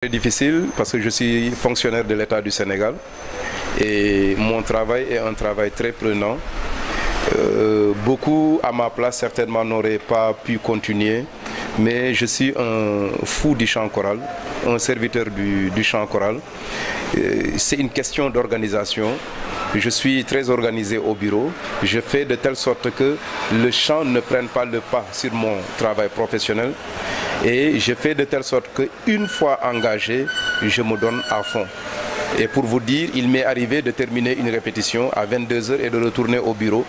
C'est difficile parce que je suis fonctionnaire de l'État du Sénégal et mon travail est un travail très prenant. Beaucoup à ma place certainement n'auraient pas pu continuer, mais je suis un fou du chant choral, un serviteur du chant choral. C'est une question d'organisation. Je suis très organisé au bureau. Je fais de telle sorte que le chant ne prenne pas le pas sur mon travail professionnel. Et je fais de telle sorte qu'une fois engagé, je me donne à fond. Et pour vous dire, il m'est arrivé de terminer une répétition à 22 heures et de retourner au bureau,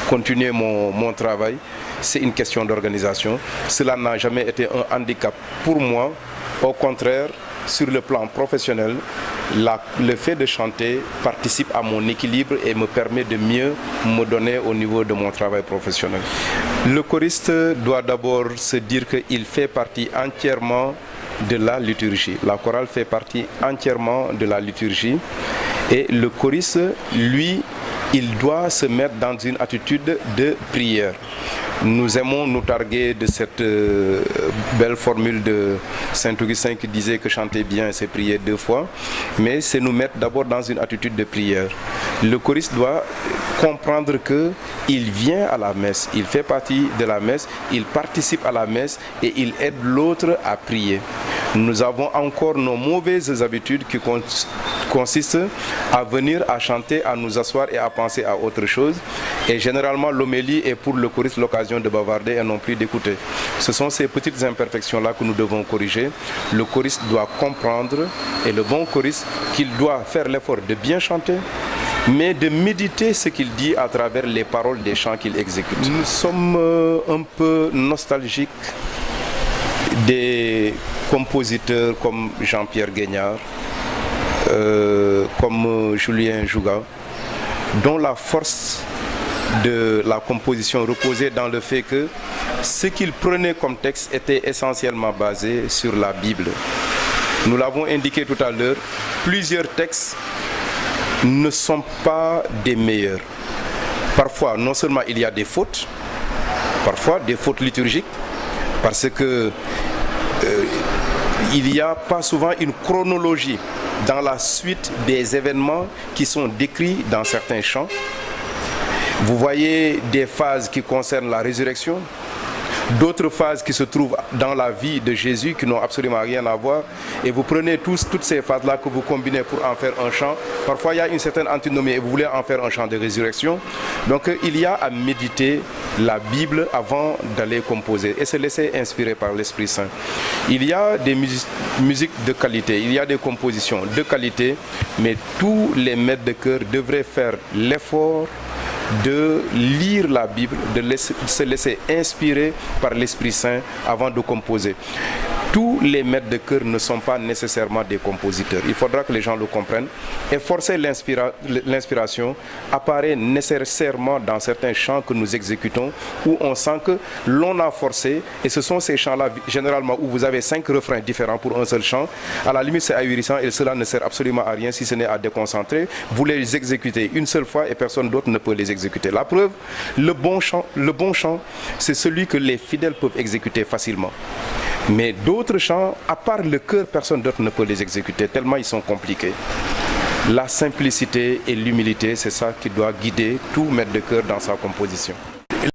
continuer mon travail. C'est une question d'organisation. Cela n'a jamais été un handicap pour moi. Au contraire, sur le plan professionnel, le fait de chanter participe à mon équilibre et me permet de mieux me donner au niveau de mon travail professionnel. Le choriste doit d'abord se dire qu'il fait partie entièrement de la liturgie. La chorale fait partie entièrement de la liturgie et le choriste, lui, il doit se mettre dans une attitude de prière. Nous aimons nous targuer de cette belle formule de Saint-Augustin qui disait que chanter bien, c'est prier 2 fois, mais c'est nous mettre d'abord dans une attitude de prière. Le choriste doit comprendre qu'il vient à la messe, il fait partie de la messe, il participe à la messe et il aide l'autre à prier. Nous avons encore nos mauvaises habitudes qui consistent à venir à chanter, à nous asseoir et à penser à autre chose. Et généralement, l'homélie est pour le choriste l'occasion de bavarder et non plus d'écouter. Ce sont ces petites imperfections-là que nous devons corriger. Le choriste doit comprendre, et le bon choriste, qu'il doit faire l'effort de bien chanter, mais de méditer ce qu'il dit à travers les paroles des chants qu'il exécute. Nous sommes un peu nostalgiques des compositeurs comme Jean-Pierre Guignard, comme Julien Jouga, dont la force de la composition reposait dans le fait que ce qu'ils prenaient comme texte était essentiellement basé sur la Bible. Nous l'avons indiqué tout à l'heure, plusieurs textes ne sont pas des meilleurs. Parfois, non seulement il y a des fautes, parfois des fautes liturgiques, parce que il n'y a pas souvent une chronologie dans la suite des événements qui sont décrits dans certains chants. Vous voyez des phases qui concernent la résurrection, d'autres phases qui se trouvent dans la vie de Jésus qui n'ont absolument rien à voir. Et vous prenez toutes ces phases-là que vous combinez pour en faire un chant. Parfois, il y a une certaine antinomie et vous voulez en faire un chant de résurrection. Donc, il y a à méditer la Bible avant d'aller composer et se laisser inspirer par l'Esprit Saint. Il y a des musiques de qualité, il y a des compositions de qualité, mais tous les maîtres de chœur devraient faire l'effort de lire la Bible, de se laisser inspirer par l'Esprit Saint avant de composer. Tous les maîtres de chœur ne sont pas nécessairement des compositeurs. Il faudra que les gens le comprennent. Et forcer l'inspiration apparaît nécessairement dans certains chants que nous exécutons où on sent que l'on a forcé. Et ce sont ces chants-là, généralement, où vous avez 5 refrains différents pour un seul chant. À la limite, c'est ahurissant et cela ne sert absolument à rien si ce n'est à déconcentrer. Vous les exécutez une seule fois et personne d'autre ne peut les exécuter. La preuve, le bon chant, c'est celui que les fidèles peuvent exécuter facilement. Mais d'autres chants, à part le chœur, personne d'autre ne peut les exécuter, tellement ils sont compliqués. La simplicité et l'humilité, c'est ça qui doit guider tout maître de chœur dans sa composition.